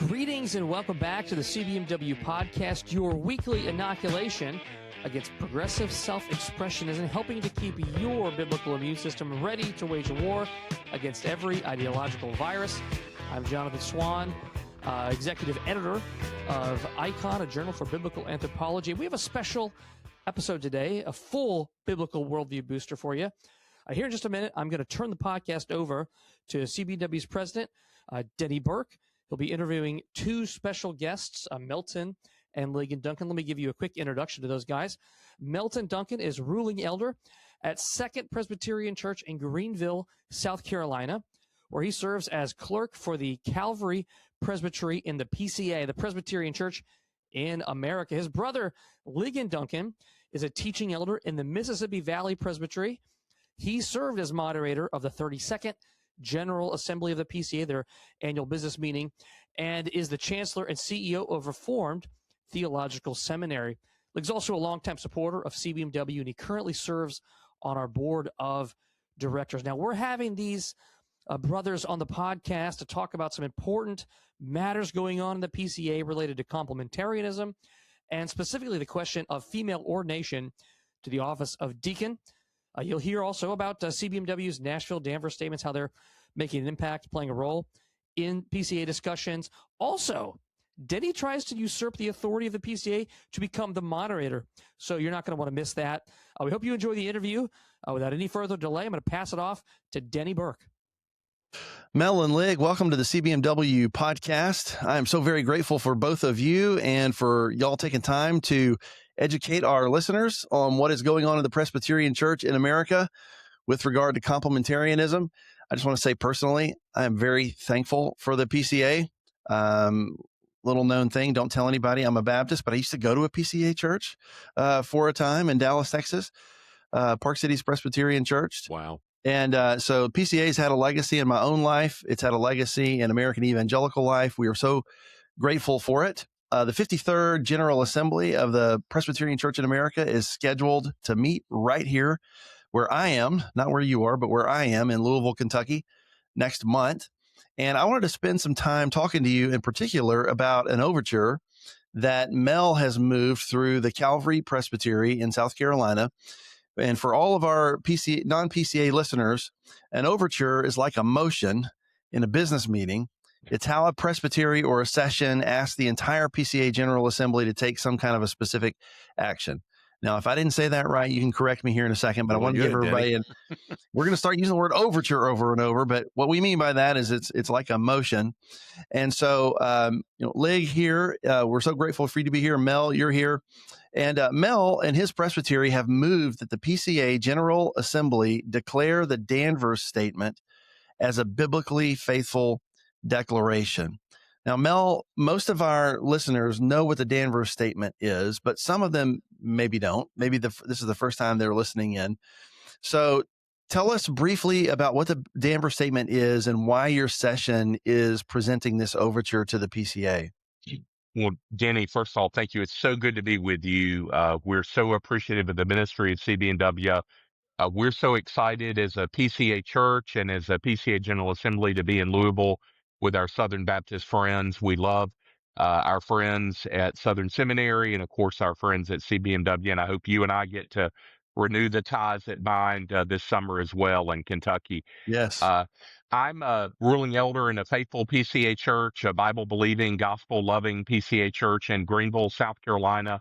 Greetings and welcome back to the CBMW Podcast, your weekly inoculation against progressive self-expressionism, helping to keep your biblical immune system ready to wage a war against every ideological virus. I'm Jonathan Swan, executive editor of Icon, a journal for biblical anthropology. We have a special episode today, a full biblical worldview booster for you. Here in just a minute, I'm going to turn the podcast over to CBW's president, Denny Burk. He'll be interviewing two special guests, Melton and Lig and Duncan. Let me give you a quick introduction to those guys. Melton Duncan is ruling elder at Second Presbyterian Church in Greenville, South Carolina, where he serves as clerk for the Calvary Presbytery in the PCA, the Presbyterian Church in America. His brother, Lig and Duncan, is a teaching elder in the Mississippi Valley Presbytery. He served as moderator of the 32nd General Assembly of the PCA, their annual business meeting, and is the chancellor and CEO of Reformed Theological Seminary. Lig's also a longtime supporter of CBMW, and he currently serves on our board of directors. Now, we're having these brothers on the podcast to talk about some important matters going on in the PCA related to complementarianism, and specifically the question of female ordination to the office of deacon. You'll hear also about CBMW's Nashville Danvers Statements, how they're making an impact, playing a role in PCA discussions. Also, Denny tries to usurp the authority of the PCA to become the moderator, so you're not going to want to miss that. We hope you enjoy the interview. Without any further delay, I'm going to pass it off to Denny Burk. Mel and Lig, welcome to the CBMW Podcast. I am so very grateful for both of you and for y'all taking time to educate our listeners on what is going on in the Presbyterian Church in America with regard to complementarianism. I just want to say personally, I am very thankful for the PCA. Little known thing, don't tell anybody I'm a Baptist, but I used to go to a PCA church for a time in Dallas, Texas, Park City's Presbyterian Church. Wow. And so PCA's had a legacy in my own life. It's had a legacy in American evangelical life. We are so grateful for it. The 53rd General Assembly of the Presbyterian Church in America is scheduled to meet right here where I am, not where you are, but where I am in Louisville, Kentucky, next month. And I wanted to spend some time talking to you in particular about an overture that Mel has moved through the Calvary Presbytery in South Carolina. And for all of our non-PCA listeners, an overture is like a motion in a business meeting. It's how a presbytery or a session asks the entire PCA General Assembly to take some kind of a specific action. Now, if I didn't say that right, you can correct me here in a second, but I want to give everybody, and we're going to start using the word overture over and over, but what we mean by that is it's like a motion. And so, Lig here, we're so grateful for you to be here. Mel, you're here. And Mel and his presbytery have moved that the PCA General Assembly declare the Danvers Statement as a biblically faithful declaration. Now, Mel, most of our listeners know what the Danvers Statement is, but some of them maybe don't. Maybe this is the first time they're listening in. So tell us briefly about what the Danvers Statement is and why your session is presenting this overture to the PCA. Well, Denny, first of all, thank you. It's so good to be with you. We're so appreciative of the ministry of CBMW. We're so excited as a PCA church and as a PCA General Assembly to be in Louisville with our Southern Baptist friends. We love our friends at Southern Seminary and, of course, our friends at CBMW. And I hope you and I get to renew the ties that bind this summer as well in Kentucky. Yes. I'm a ruling elder in a faithful PCA church, a Bible-believing, gospel-loving PCA church in Greenville, South Carolina.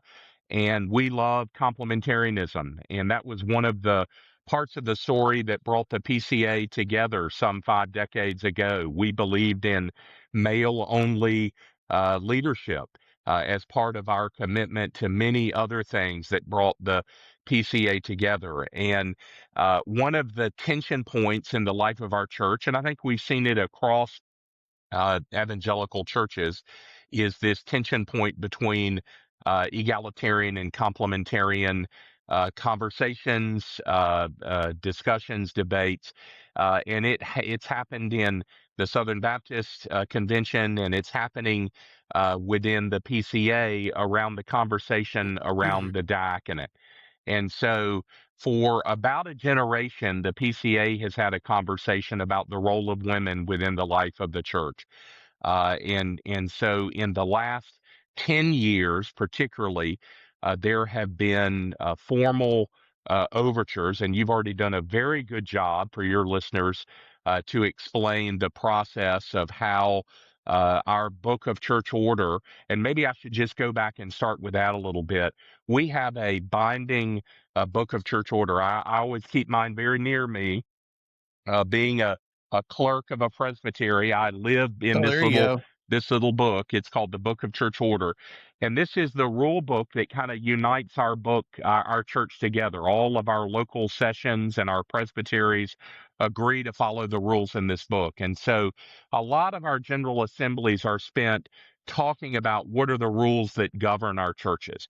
And we love complementarianism. And that was one of the parts of the story that brought the PCA together some 5 decades ago. We believed in male-only leadership as part of our commitment to many other things that brought the PCA together. And one of the tension points in the life of our church, and I think we've seen it across evangelical churches, is this tension point between egalitarian and complementarian conversations, discussions, debates, and it's happened in the Southern Baptist Convention, and it's happening within the PCA around the conversation around the diaconate. And so for about a generation, the PCA has had a conversation about the role of women within the life of the church. And so in the last 10 years, particularly, there have been formal overtures, and you've already done a very good job for your listeners to explain the process of how our book of church order, and maybe I should just go back and start with that a little bit. We have a binding book of church order. I always keep mine very near me. Being a clerk of a presbytery, I live in Oh, there you go. this little book. It's called the Book of Church Order, and this is the rule book that kind of unites our book, our church together. All of our local sessions and our presbyteries agree to follow the rules in this book, and so a lot of our general assemblies are spent talking about what are the rules that govern our churches.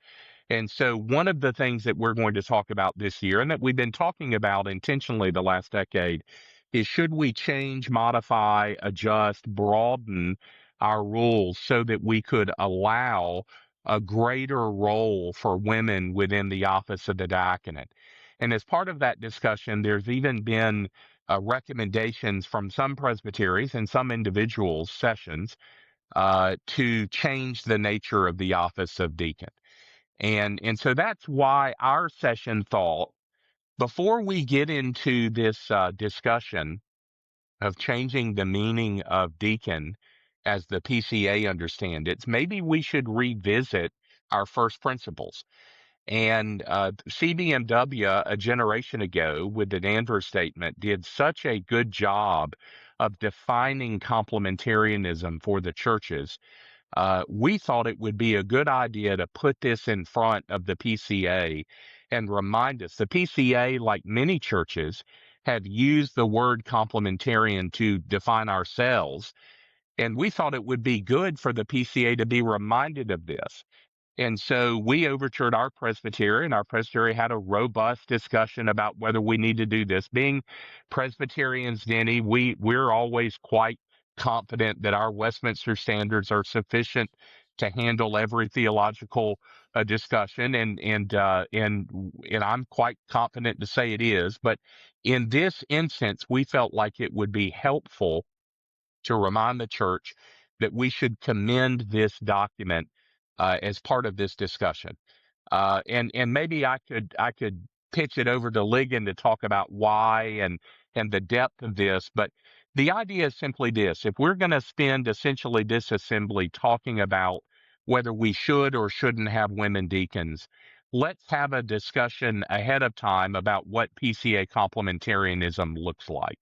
And so one of the things that we're going to talk about this year, and that we've been talking about intentionally the last decade, is should we change, modify, adjust, broaden our rules so that we could allow a greater role for women within the office of the diaconate. And as part of that discussion, there's even been recommendations from some presbyteries and some individuals' sessions to change the nature of the office of deacon. And so that's why our session thought, before we get into this discussion of changing the meaning of deacon as the PCA understand it, maybe we should revisit our first principles. And CBMW a generation ago with the Danvers Statement did such a good job of defining complementarianism for the churches. We thought it would be a good idea to put this in front of the PCA and remind us. The PCA, like many churches, have used the word complementarian to define ourselves. And we thought it would be good for the PCA to be reminded of this. And so we overtured our presbytery, and our presbytery had a robust discussion about whether we need to do this. Being Presbyterians, Denny, we're always quite confident that our Westminster standards are sufficient to handle every theological discussion, and I'm quite confident to say it is. But in this instance, we felt like it would be helpful to remind the church that we should commend this document as part of this discussion. And maybe I could pitch it over to Ligon to talk about why and the depth of this. But the idea is simply this: if we're going to spend essentially this assembly talking about whether we should or shouldn't have women deacons, let's have a discussion ahead of time about what PCA complementarianism looks like.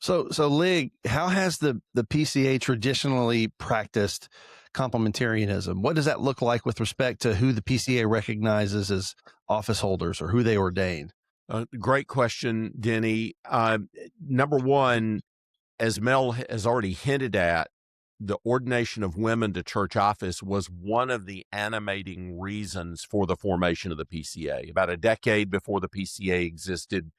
So Lig, how has the PCA traditionally practiced complementarianism? What does that look like with respect to who the PCA recognizes as office holders or who they ordain? Great question, Denny. Number one, as Mel has already hinted at, the ordination of women to church office was one of the animating reasons for the formation of the PCA. About a decade before the PCA existed,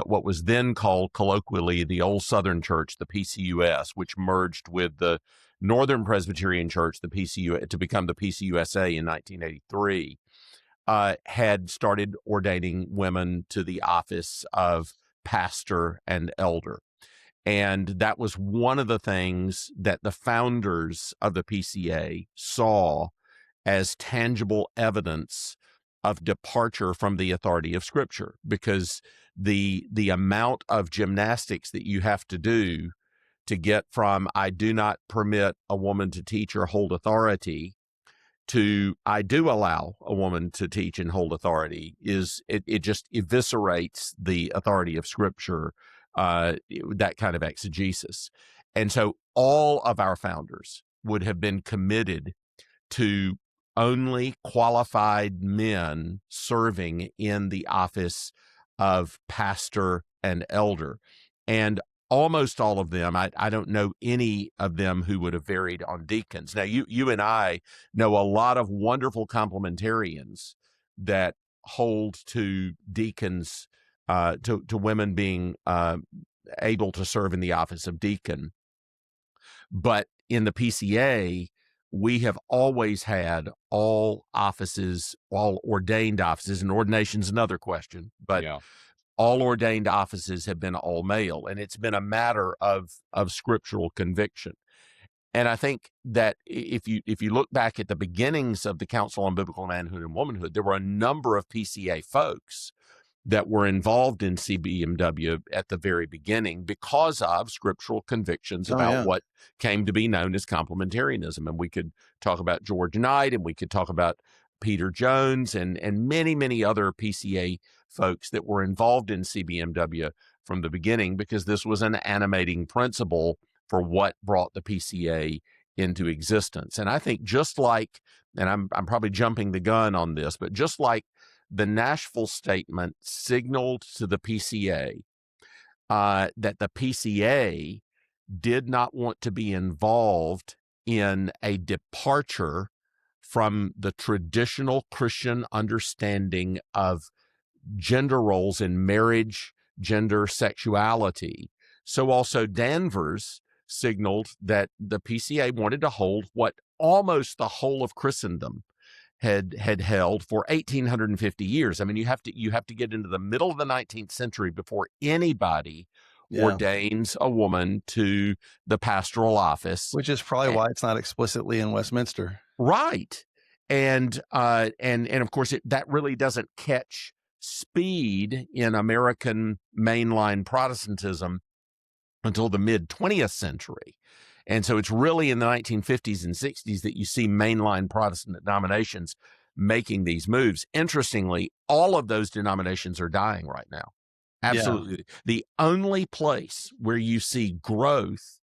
what was then called colloquially the Old Southern Church, the PCUS, which merged with the Northern Presbyterian Church, the PCU, to become the PCUSA in 1983, had started ordaining women to the office of pastor and elder. And that was one of the things that the founders of the PCA saw as tangible evidence of departure from the authority of Scripture, because the amount of gymnastics that you have to do to get from "I do not permit a woman to teach or hold authority" to "I do allow a woman to teach and hold authority" it just eviscerates the authority of Scripture, that kind of exegesis. And so all of our founders would have been committed to only qualified men serving in the office of pastor and elder. And almost all of them, I don't know any of them who would have varied on deacons. Now, you and I know a lot of wonderful complementarians that hold to deacons, to women being able to serve in the office of deacon. But in the PCA, we have always had all offices, all ordained offices, and ordination's another question, but Yeah. all ordained offices have been all male, and it's been a matter of scriptural conviction. And I think that if you look back at the beginnings of the Council on Biblical Manhood and Womanhood, there were a number of PCA folks that were involved in CBMW at the very beginning because of scriptural convictions about what came to be known as complementarianism. And we could talk about George Knight, and we could talk about Peter Jones, and many, many other PCA folks that were involved in CBMW from the beginning, because this was an animating principle for what brought the PCA into existence. And I think just like, and I'm probably jumping the gun on this, but just like the Nashville Statement signaled to the PCA that the PCA did not want to be involved in a departure from the traditional Christian understanding of gender roles in marriage, gender, sexuality. So also Danvers signaled that the PCA wanted to hold what almost the whole of Christendom had held for 1,850 years. I mean, you have to get into the middle of the 19th century before anybody ordains a woman to the pastoral office, which is probably why it's not explicitly in Westminster, right? And of course, that really doesn't catch speed in American mainline Protestantism until the mid 20th century. And so it's really in the 1950s and 60s that you see mainline Protestant denominations making these moves. Interestingly, all of those denominations are dying right now. Absolutely. Yeah. The only place where you see growth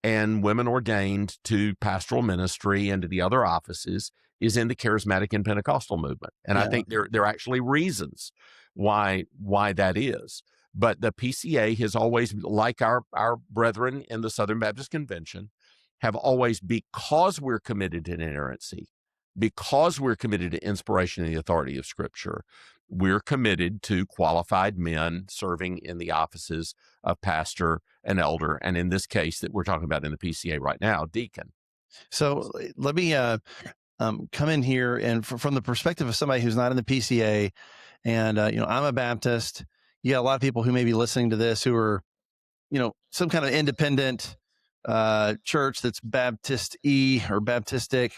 and women ordained to pastoral ministry and to the other offices is in the charismatic and Pentecostal movement. And I think there are actually reasons why that is. But the PCA has always, like our brethren in the Southern Baptist Convention, have always, because we're committed to inerrancy, because we're committed to inspiration and the authority of Scripture, we're committed to qualified men serving in the offices of pastor and elder, and in this case that we're talking about in the PCA right now, deacon. So let me come in here, and from the perspective of somebody who's not in the PCA, and I'm a Baptist. You got a lot of people who may be listening to this who are, some kind of independent church that's Baptist-y or Baptistic,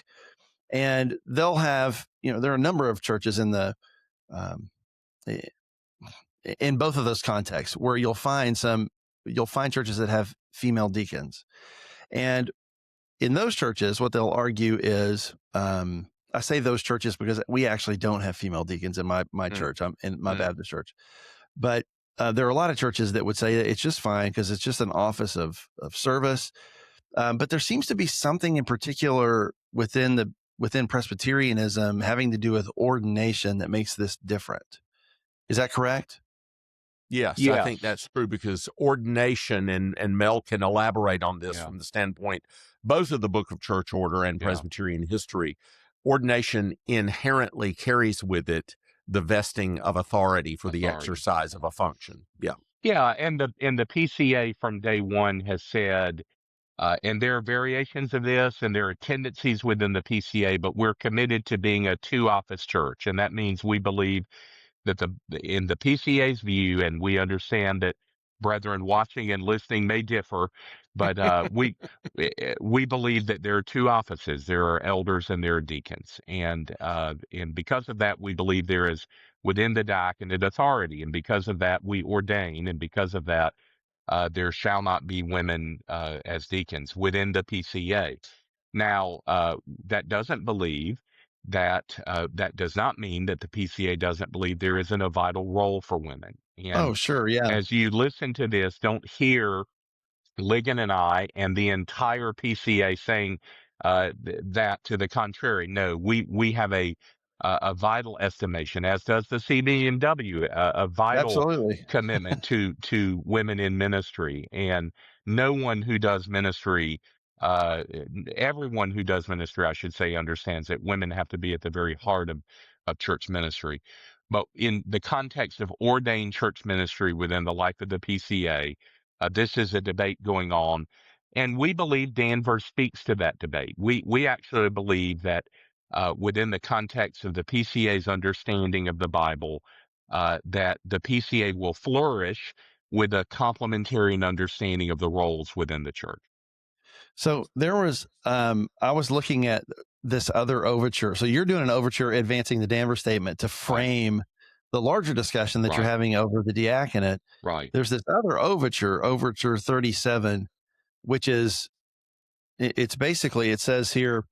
and they'll have, there are a number of churches in the in both of those contexts where you'll find churches that have female deacons, and in those churches, what they'll argue is, I say those churches because we actually don't have female deacons in my church. I'm in my Baptist church. But there are a lot of churches that would say that it's just fine because it's just an office of service. But there seems to be something in particular within Presbyterianism having to do with ordination that makes this different. Is that correct? Yes, I think that's true, because ordination, and Mel can elaborate on this from the standpoint both of the Book of Church Order and Presbyterian history. Ordination inherently carries with it the vesting of authority for the exercise of a function. Yeah, and the PCA from day one has said, and there are variations of this, and there are tendencies within the PCA, but we're committed to being a two-office church, and that means we believe that in the PCA's view, and we understand that brethren watching and listening may differ, but we believe that there are two offices. There are elders and there are deacons, and because of that, we believe there is within the diaconate authority, and because of that, we ordain, and because of that, there shall not be women as deacons within the PCA. Now, that doesn't believe that does not mean that the PCA doesn't believe there isn't a vital role for women. And as you listen to this, don't hear Ligon and I and the entire PCA saying that to the contrary. No, we have a vital estimation, as does the CBMW, a vital commitment to women in ministry. And no one who does ministry, everyone who does ministry, I should say, understands that women have to be at the very heart of church ministry. But in the context of ordained church ministry within the life of the PCA, this is a debate going on. And we believe Danvers speaks to that debate. We actually believe that within the context of the PCA's understanding of the Bible, that the PCA will flourish with a complementarian understanding of the roles within the church. So there was, I was looking at this other overture. So you're doing an overture advancing the Danvers Statement to frame the larger discussion that you're having over the diaconate. Right. There's this other overture, overture 37, which is, it's basically, it says here,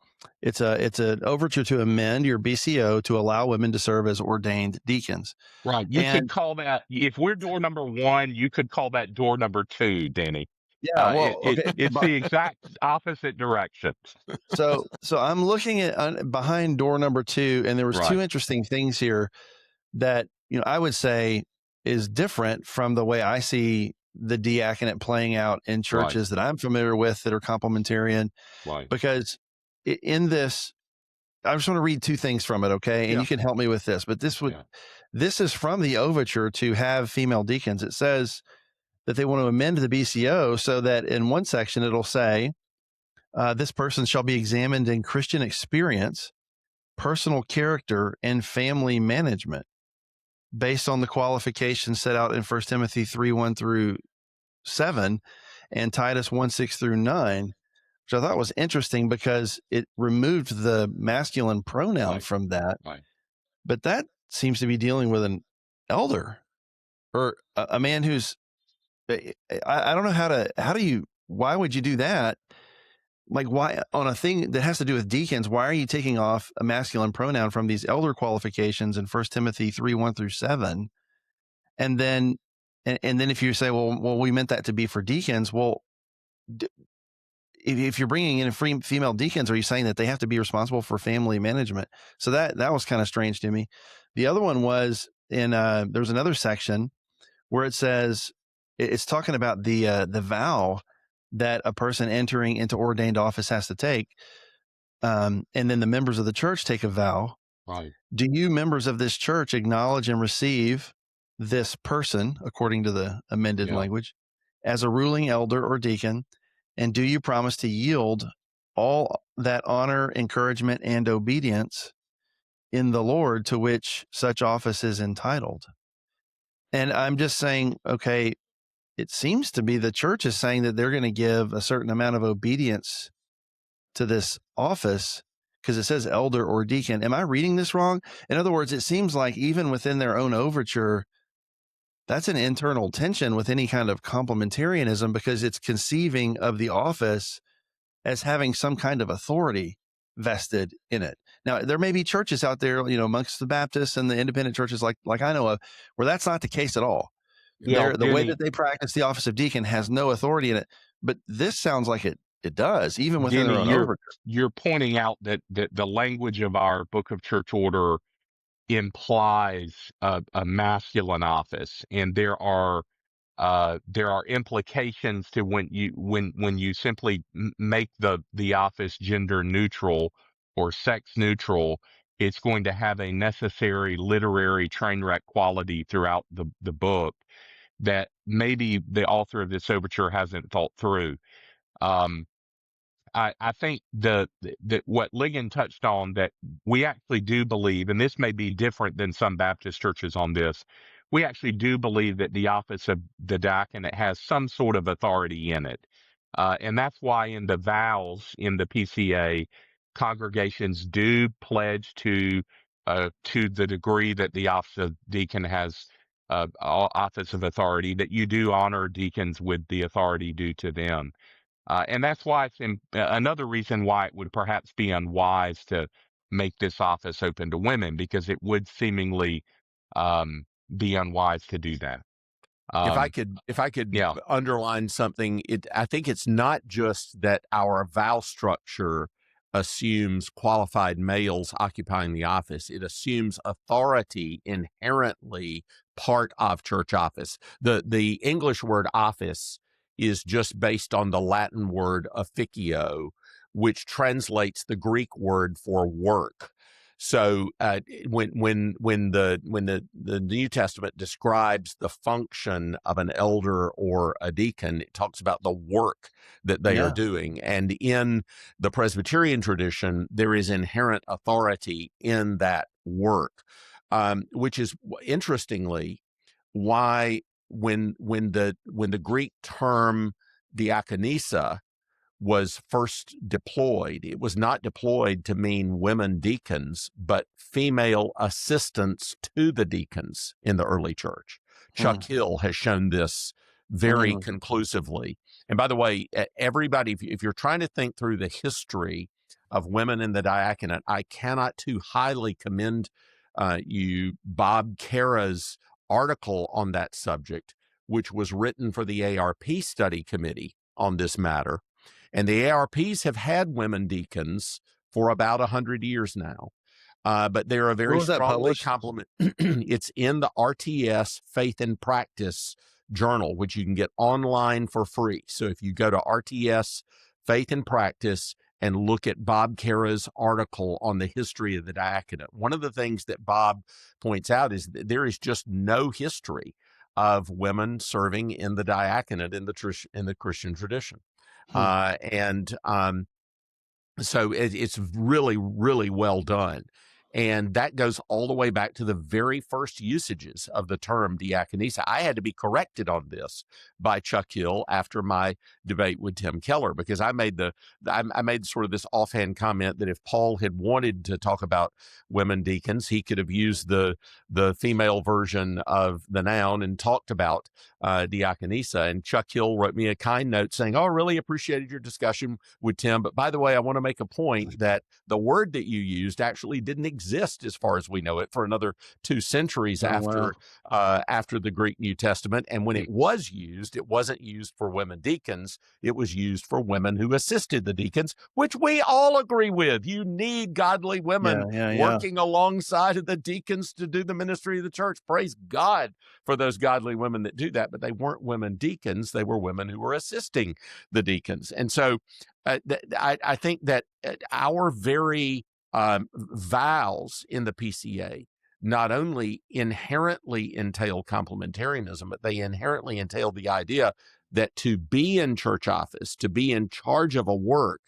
it's an overture to amend your BCO to allow women to serve as ordained deacons. Right. You could call that, if we're door number 1, you could call that door number 2, Denny. Yeah, well, it's the exact opposite direction. So I'm looking at behind door number 2, and there was 2 interesting things here that, I would say is different from the way I see the diaconate playing out in churches that I'm familiar with that are complementarian. Right. Because in this, I just want to read 2 things from it, okay? And you can help me with this. But this is from the overture to have female deacons. It says that they want to amend the BCO so that in one section it'll say, this person shall be examined in Christian experience, personal character, and family management based on the qualifications set out in 1 Timothy 3:1-7 and Titus 1:6-9, which I thought was interesting because it removed the masculine pronoun from that. Right. But that seems to be dealing with an elder or a man who's, I don't know why would you do that? Like, why on a thing that has to do with deacons, why are you taking off a masculine pronoun from these elder qualifications in 1 Timothy 3:1-7? And then if you say, well, we meant that to be for deacons. Well, if you're bringing in female deacons, are you saying that they have to be responsible for family management? So that was kind of strange to me. The other one was there's another section where it says, it's talking about the vow that a person entering into ordained office has to take. And then the members of the church take a vow. Right. Do you members of this church acknowledge and receive this person, according to the amended language, as a ruling elder or deacon? And do you promise to yield all that honor, encouragement, and obedience in the Lord to which such office is entitled? And I'm just saying, okay, it seems to be the church is saying that they're going to give a certain amount of obedience to this office because it says elder or deacon. Am I reading this wrong? In other words, it seems like even within their own overture, that's an internal tension with any kind of complementarianism because it's conceiving of the office as having some kind of authority vested in it. Now, there may be churches out there, amongst the Baptists and the independent churches like I know of, where that's not the case at all. The way that they practice the office of deacon has no authority in it, but this sounds like it does, even within their own overture. You're pointing out that the language of our Book of Church Order implies a masculine office, and there are implications to when you simply make the office gender neutral or sex neutral. It's going to have a necessary literary train wreck quality throughout the book that maybe the author of this overture hasn't thought through. I think that what Ligon touched on, that we actually do believe, and this may be different than some Baptist churches on this, we actually do believe that the office of the diaconate has some sort of authority in it. And that's why in the vows in the PCA, congregations do pledge to the degree that the office of deacon has office of authority, that you do honor deacons with the authority due to them. And that's why it's another reason why it would perhaps be unwise to make this office open to women, because it would seemingly be unwise to do that. If I could underline something, I think it's not just that our vow structure assumes qualified males occupying the office. It assumes authority inherently part of church office. The English word office is just based on the Latin word officio, which translates the Greek word for work. So when the New Testament describes the function of an elder or a deacon, it talks about the work that they are doing. And in the Presbyterian tradition, there is inherent authority in that work, which is interestingly why when the Greek term diakonisa was first deployed, it was not deployed to mean women deacons, but female assistants to the deacons in the early church. Chuck Hill has shown this very conclusively. And by the way, everybody, if you're trying to think through the history of women in the diaconate, I cannot too highly commend you Bob Cara's article on that subject, which was written for the ARP study committee on this matter. And the ARPs have had women deacons for about 100 years now. But they're a very strongly complement. It's in the RTS Faith and Practice Journal, which you can get online for free. So if you go to RTS Faith and Practice and look at Bob Cara's article on the history of the diaconate, one of the things that Bob points out is that there is just no history of women serving in the diaconate in the Christian tradition. So it's really, really well done. And that goes all the way back to the very first usages of the term diaconisa. I had to be corrected on this by Chuck Hill after my debate with Tim Keller, because I made sort of this offhand comment that if Paul had wanted to talk about women deacons, he could have used the female version of the noun and talked about diaconisa. And Chuck Hill wrote me a kind note saying, "Oh, I really appreciated your discussion with Tim. But by the way, I want to make a point that the word that you used actually didn't exist as far as we know it for another 2 centuries after the Greek New Testament. And when it was used, it wasn't used for women deacons. It was used for women who assisted the deacons, which we all agree with. You need godly women working alongside of the deacons to do the ministry of the church. Praise God for those godly women that do that. But they weren't women deacons. They were women who were assisting the deacons. And so I think that our very vows in the PCA not only inherently entail complementarianism, but they inherently entail the idea that to be in church office, to be in charge of a work,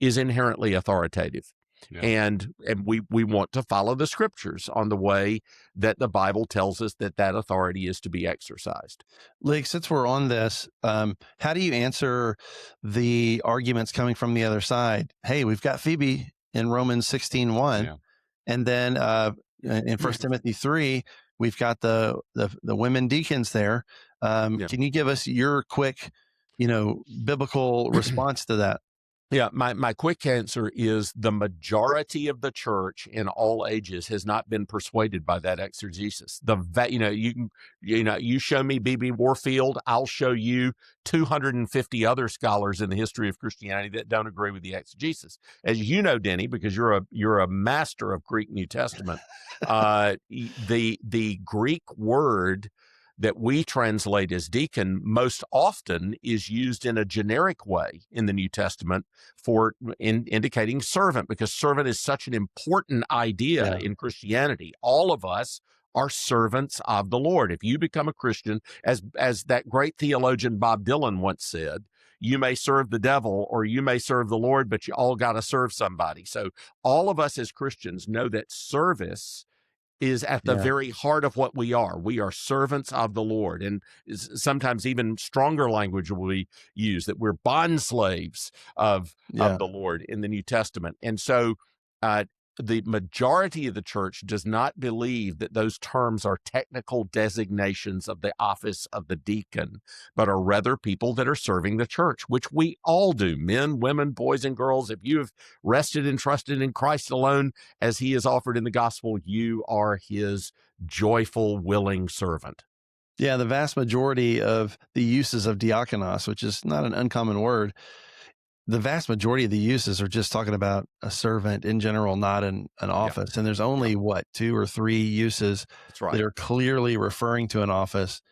is inherently authoritative. Yeah. And we want to follow the scriptures on the way that the Bible tells us that authority is to be exercised. Lig, since we're on this, how do you answer the arguments coming from the other side? Hey, we've got Phoebe in Romans 16:1, and then in 1 Timothy 3, we've got the women deacons there. Can you give us your quick, biblical response to that? Yeah, my quick answer is the majority of the church in all ages has not been persuaded by that exegesis. You show me B.B. Warfield, I'll show you 250 other scholars in the history of Christianity that don't agree with the exegesis. As you know, Denny, because you're a master of Greek New Testament, the Greek word that we translate as deacon most often is used in a generic way in the New Testament for indicating servant, because servant is such an important idea in Christianity. All of us are servants of the Lord. If you become a Christian, as that great theologian Bob Dylan once said, you may serve the devil or you may serve the Lord, but you all got to serve somebody. So all of us as Christians know that service is at the very heart of what we are. We are servants of the Lord. And sometimes even stronger language will be used, that we're bond slaves of the Lord in the New Testament. And so the majority of the church does not believe that those terms are technical designations of the office of the deacon, but are rather people that are serving the church, which we all do, men, women, boys, and girls. If you have rested and trusted in Christ alone as he is offered in the gospel, you are his joyful, willing servant. Yeah, the vast majority of the uses of diakonos, which is not an uncommon word, the vast majority of the uses are just talking about a servant in general, not an office. And there's only, 2 or 3 uses that are clearly referring to an office.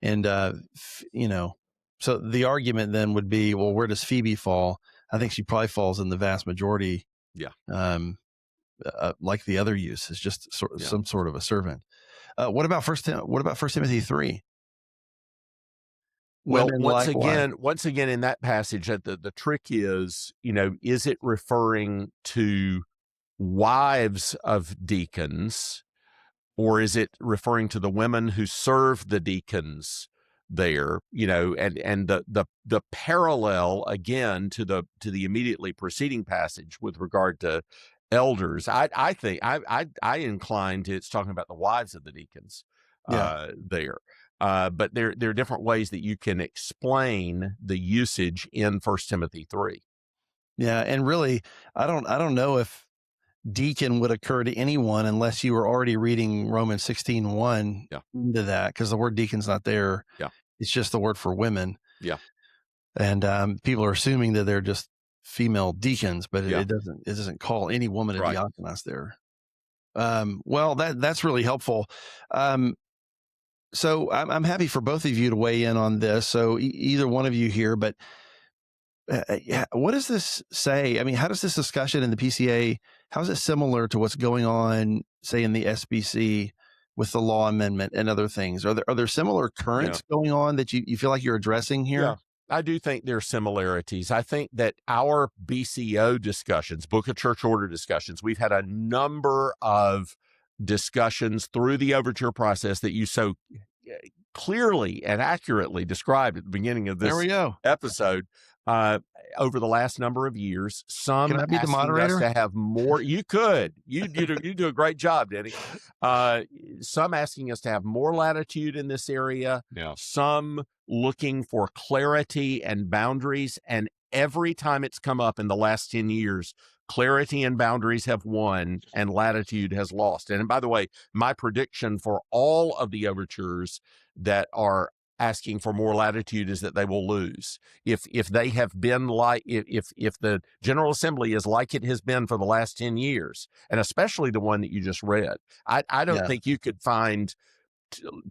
And, so the argument then would be, well, where does Phoebe fall? I think she probably falls in the vast majority. Like the other use is just some sort of a servant. What about First Timothy 3? Well, once again, in that passage, the trick is, is it referring to wives of deacons, or is it referring to the women who serve the deacons there, and the parallel again to the immediately preceding passage with regard to elders. I think I incline to it's talking about the wives of the deacons there. But there are different ways that you can explain the usage in 1 Timothy 3. Yeah, and really, I don't know if deacon would occur to anyone unless you were already reading Romans 16:1 into that, because the word deacon's not there. Yeah. It's just the word for women. Yeah. And people are assuming that they're just female deacons, but it doesn't call any woman a diakonos there. Well, that's really helpful. So I'm happy for both of you to weigh in on this. So either one of you here, but what does this say? I mean, how does this discussion in the PCA, how is it similar to what's going on, say, in the SBC with the law amendment and other things? Are there similar currents going on that you feel like you're addressing here? Yeah, I do think there are similarities. I think that our BCO discussions, Book of Church Order discussions, we've had a number of discussions through the overture process that you so clearly and accurately described at the begining of this episode. Over the last number of years, some Can I be the moderator? Us to have more. You could. You do a great job, Denny. Some asking us to have more latitude in this area. Yeah. Some looking for clarity and boundaries. And every time it's come up in the last 10 years, clarity and boundaries have won and latitude has lost. And by the way, my prediction for all of the overtures that are asking for more latitude is that they will lose. If they have been like, if the General Assembly is like it has been for the last 10 years, and especially the one that you just read, I don't think you could find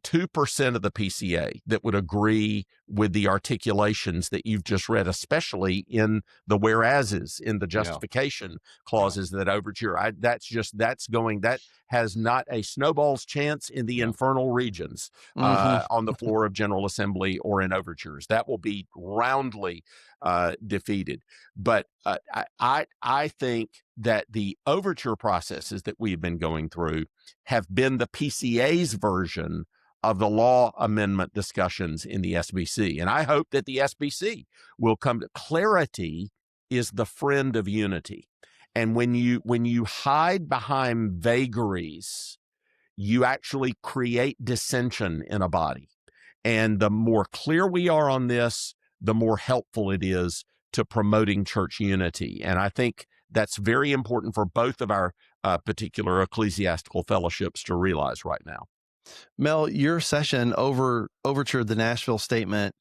2% of the PCA that would agree with the articulations that you've just read, especially in the whereases, in the justification clauses that overture. That has not a snowball's chance in the infernal regions on the floor of General Assembly or in overtures. That will be roundly defeated. But I think that the overture processes that we've been going through have been the PCA's version of the law amendment discussions in the SBC. And I hope that the SBC will come to clarity is the friend of unity. And when you hide behind vagaries, you actually create dissension in a body. And the more clear we are on this, the more helpful it is to promoting church unity. And I think that's very important for both of our particular ecclesiastical fellowships to realize right now. Mel, your session overtured the Nashville Statement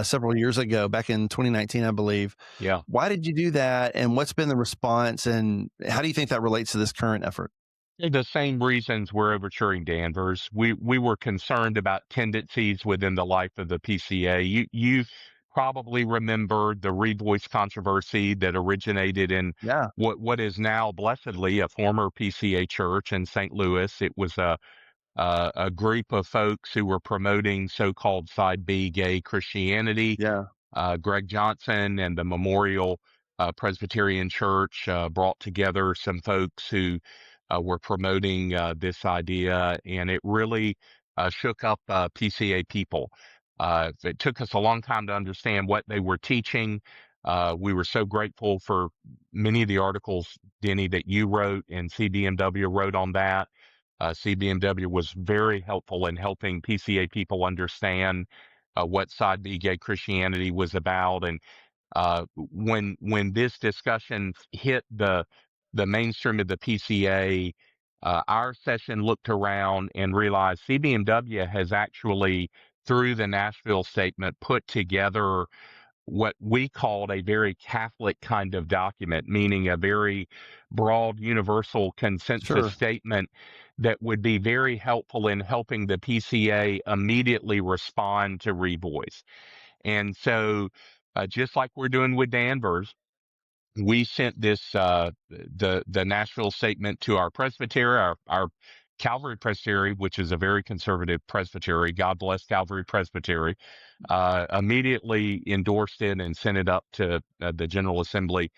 several years ago, back in 2019, I believe. Yeah. Why did you do that, and what's been the response, and how do you think that relates to this current effort? The same reasons we're overturing Danvers. We were concerned about tendencies within the life of the PCA. You probably remember the revoice controversy that originated in what is now blessedly a former PCA church in St. Louis. It was a group of folks who were promoting so-called Side B gay Christianity. Greg Johnson and the Memorial Presbyterian Church brought together some folks who were promoting this idea, and it really shook up PCA people. It took us a long time to understand what they were teaching. We were so grateful for many of the articles, Denny, that you wrote and CBMW wrote on that. CBMW was very helpful in helping PCA people understand what Side B gay Christianity was about. And when this discussion hit the mainstream of the PCA, our session looked around and realized CBMW has actually, through the Nashville Statement, put together what we called a very Catholic kind of document, meaning a very broad universal consensus statement that would be very helpful in helping the PCA immediately respond to revoice. And so just like we're doing with Danvers, we sent this the Nashville Statement to our presbytery, our Calvary Presbytery, which is a very conservative presbytery. God bless Calvary Presbytery. Immediately endorsed it and sent it up to the General Assembly.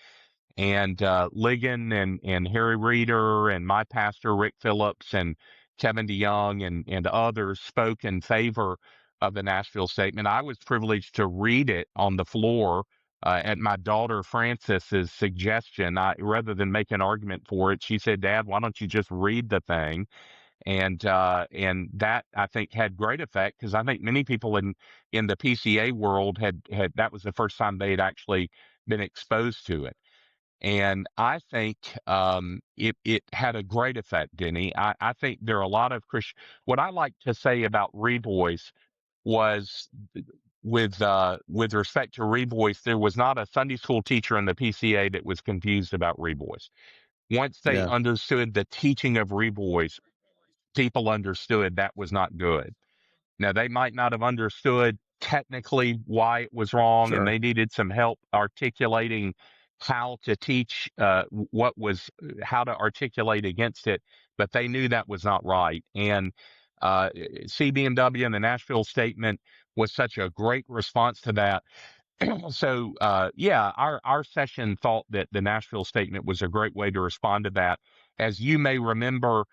And Ligon and Harry Reeder and my pastor Rick Phillips and Kevin DeYoung and others spoke in favor of the Nashville Statement. I was privileged to read it on the floor at my daughter Frances's suggestion. Rather than make an argument for it, she said, "Dad, why don't you just read the thing?" And that, I think, had great effect, because I think many people in the PCA world had that was the first time they had actually been exposed to it. And I think it had a great effect, Denny. I think there are a lot of Christian. What I like to say about Revoice was, with respect to Revoice, there was not a Sunday school teacher in the PCA that was confused about Revoice. Once they understood the teaching of Revoice, people understood that was not good. Now, they might not have understood technically why it was wrong, and they needed some help articulating how to teach how to articulate against it, but they knew that was not right. And CBMW and the Nashville Statement was such a great response to that. So, our session thought that the Nashville Statement was a great way to respond to that. As you may remember,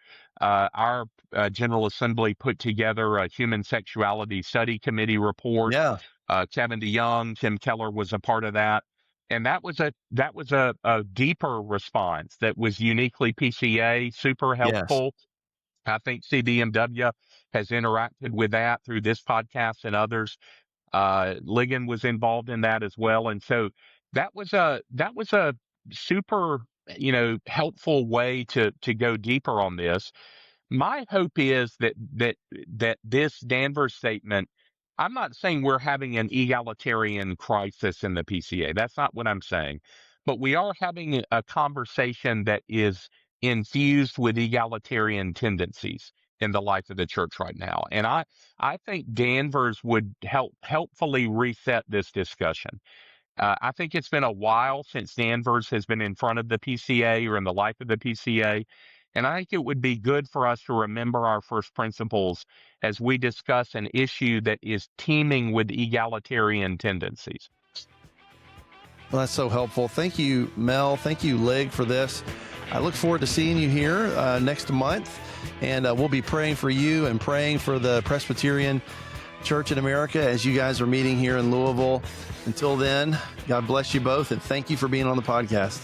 our General Assembly put together a Human Sexuality Study Committee report. Kevin DeYoung, Tim Keller was a part of that. And that was a deeper response that was uniquely PCA, super helpful. I think CBMW has interacted with that through this podcast and others. Ligon was involved in that as well. And so that was a super, helpful way to go deeper on this. My hope is that this Danvers Statement, I'm not saying we're having an egalitarian crisis in the PCA. That's not what I'm saying. But we are having a conversation that is infused with egalitarian tendencies in the life of the church right now. And I think Danvers would helpfully reset this discussion. I think it's been a while since Danvers has been in front of the PCA or in the life of the PCA. And I think it would be good for us to remember our first principles as we discuss an issue that is teeming with egalitarian tendencies. Well, that's so helpful. Thank you, Mel. Thank you, Lig, for this. I look forward to seeing you here next month, and we'll be praying for you and praying for the Presbyterian Church in America as you guys are meeting here in Louisville. Until then, God bless you both, and thank you for being on the podcast.